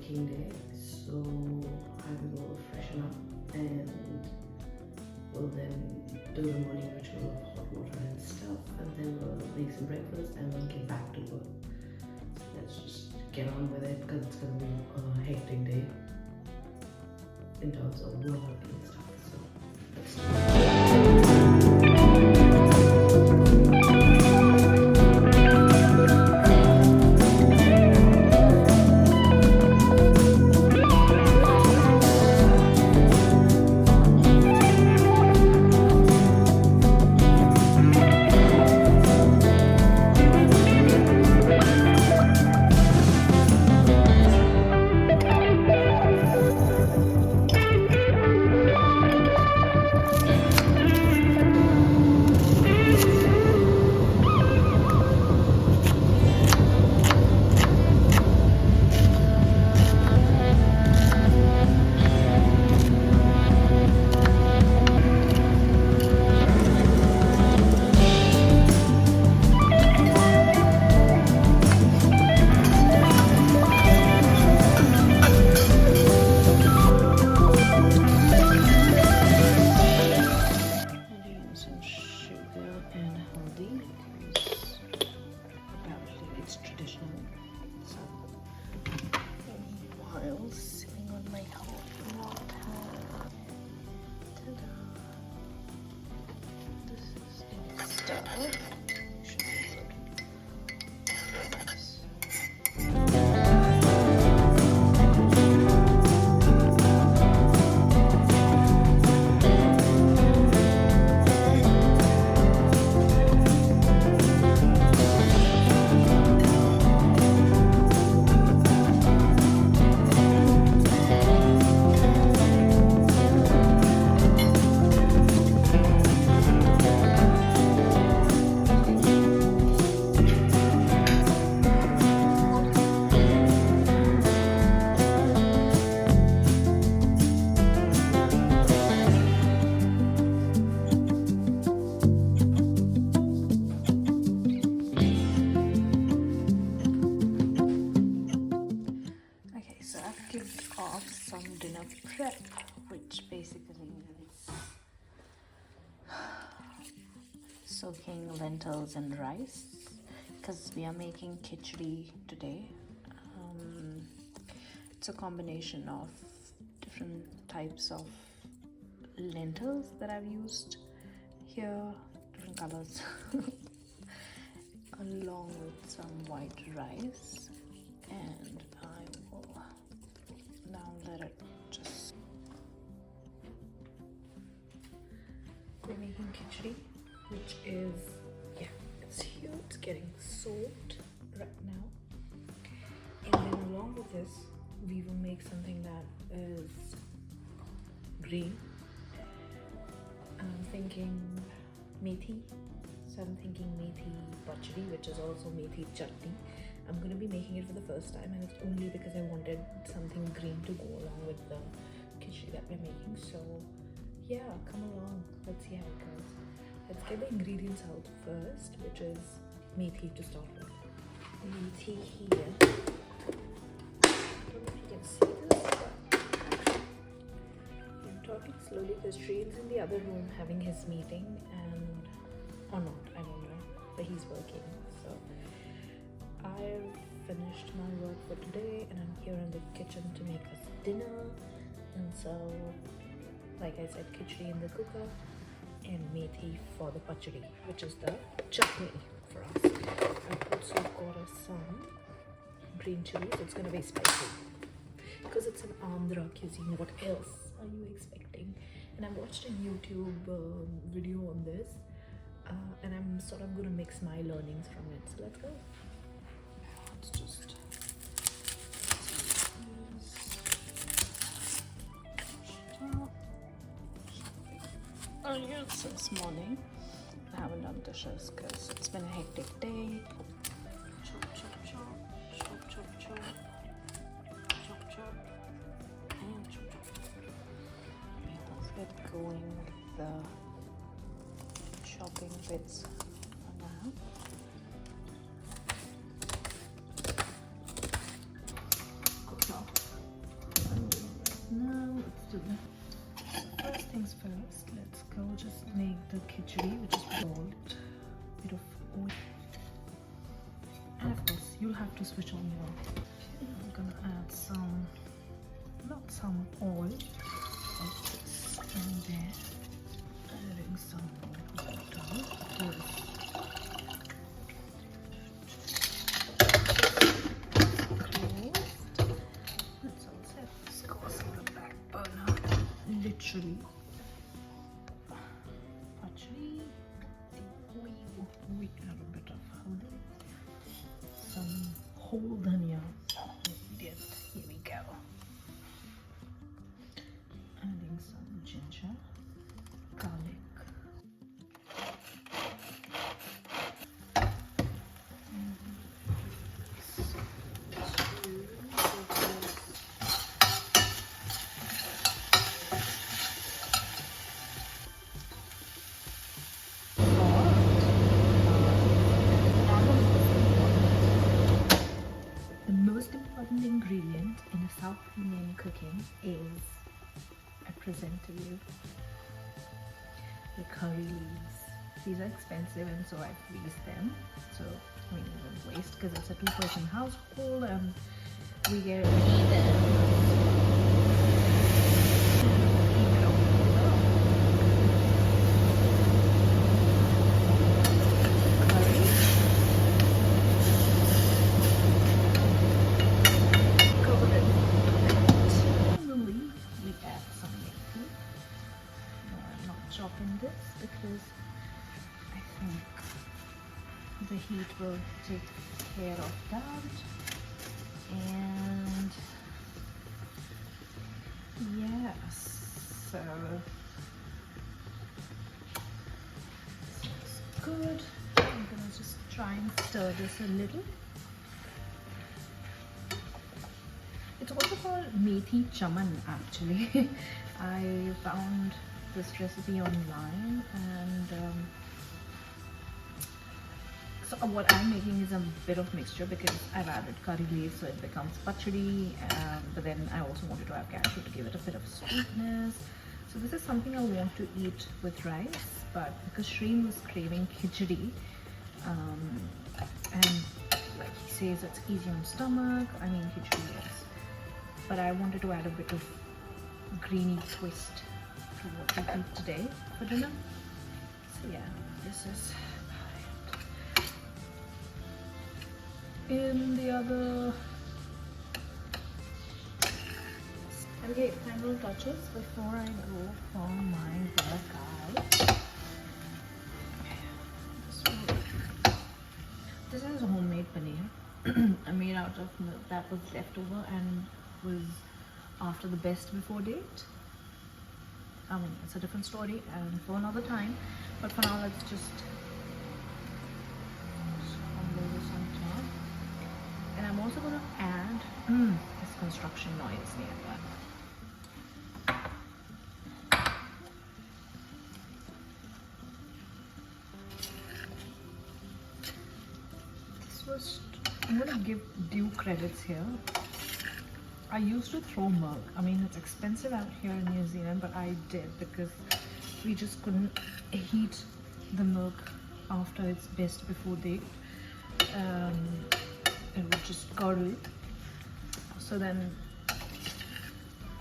working day, so I will freshen up and we'll then do the morning ritual of hot water and stuff, and then we'll make some breakfast and we'll get back to work. So let's just get on with it because it's going to be a hectic day in terms of work and stuff. So let's do it. Sitting on my hot water. Ta-da! This is installed. Should be good. Nice. Off some dinner prep, which basically means soaking lentils and rice, because we are making khichdi today. It's a combination of different types of lentils that I've used here, different colors, along with some white rice, and I will now let it just. We're making khichdi, which is, yeah, it's here, it's getting soaked right now. And then along with this, we will make something that is green. I'm thinking methi, so I'm thinking methi pachdi, which is also methi chutney. I'm going to be making it for the first time, and it's only because I wanted something green to go along with the khichdi that we're making. So yeah, come along, let's see how it goes. Let's get the ingredients out first, which is methi to start with. Methi here. I don't know if you can see this, but I'm talking slowly because Shri's in the other room having his meeting, and or not, I don't know, but he's working. So I've finished my work for today and I'm here in the kitchen to make us dinner. And so, like I said, khichdi in the cooker and methi for the pachdi, which is the chutney for us. I've also got us some green chilies. It's gonna be spicy because it's an Andhra cuisine. What else are you expecting? And I watched a YouTube video on this, and I'm sort of gonna mix my learnings from it. So let's go. Let's just earlier this morning. I haven't done dishes because it's been a hectic day. Chop, chop, chop, chop, chop, chop, chop, chop, and chop, chop. Let's get going with the chopping bits for now. Cook now. the khichdi, which is salt, bit of oil, and of course you'll have to switch on your. I'm gonna add some, not some oil, like this, and then adding some water. Let's all set this goes on the back burner. Literally. Actually, we add a bit of haldi, some whole dhania. Here we go. Adding some ginger, garlic. The most important ingredient in a South Indian cooking is, I present to you, the curry leaves. These are expensive and so I freeze them. So, I mean, we don't waste because it's a 2-person household and we get chopping this because I think the heat will take care of that, and yes, so this is good. I'm gonna just try and stir this a little. It's also called methi chaman actually. I found this recipe online, and so what I'm making is a bit of mixture because I've added curry leaves so it becomes pachadi, but then I also wanted to have cashew to give it a bit of sweetness. So this is something I want to eat with rice, but because Shri was craving khichdi, and like he says it's easy on stomach, I mean khichdi is, but I wanted to add a bit of greeny twist to what we eat today for dinner. So yeah, this is about it. In the other, okay, final touches before I go for my workout. This is homemade paneer. I made out of milk that was left over and was after the best before date. I mean, it's a different story and for another time, but for now let's just crumble this on top. And I'm also going to add this construction noise nearby. I'm going to give due credits here. I used to throw milk. I mean, it's expensive out here in New Zealand, but I did because we just couldn't heat the milk after its best before date. It would just curdle. So then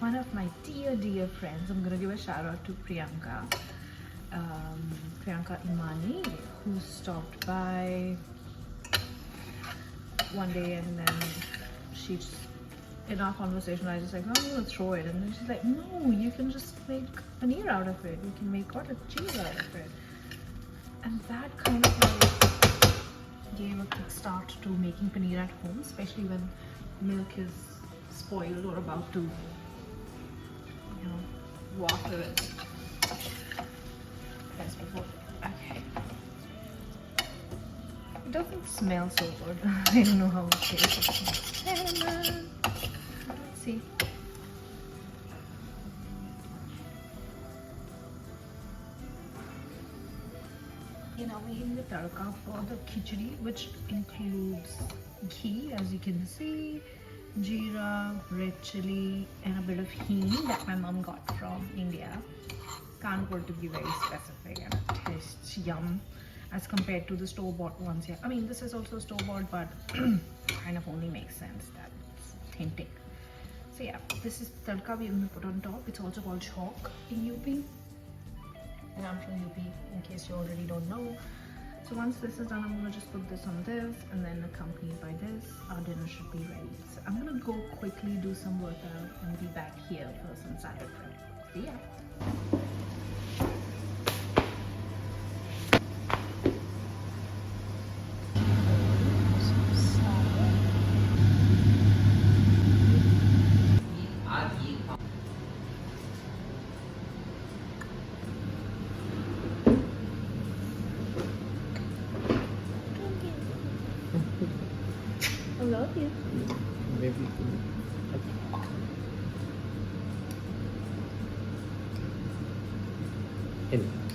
one of my dear friends, I'm gonna give a shout out to Priyanka Imani, who stopped by one day, and then she just, in our conversation, I just like, no, I'm gonna throw it, and then she's like, no, you can just make paneer out of it, you can make cottage cheese out of it. And that kind of like gave a kickstart to making paneer at home, especially when milk is spoiled or about to, you know, water it. Best before. Okay. It doesn't smell so good. I don't know how it tastes. Let's see. You know, making the tadka for the khichdi, which includes ghee, as you can see, jeera, red chili, and a bit of hing that my mom got from India. can't afford to be very specific, and it tastes yum as compared to the store-bought ones here. I mean, this is also store-bought, but kind of only makes sense that it's authentic. So yeah, this is tadka we're going to put on top. It's also called chalk in UP, and I'm from UP in case you already don't know. So once this is done, I'm going to just put this on this, and then accompanied by this, our dinner should be ready. So I'm going to go quickly do some workout and be back here for some salad prep. See ya. I love you. Maybe. Anyway.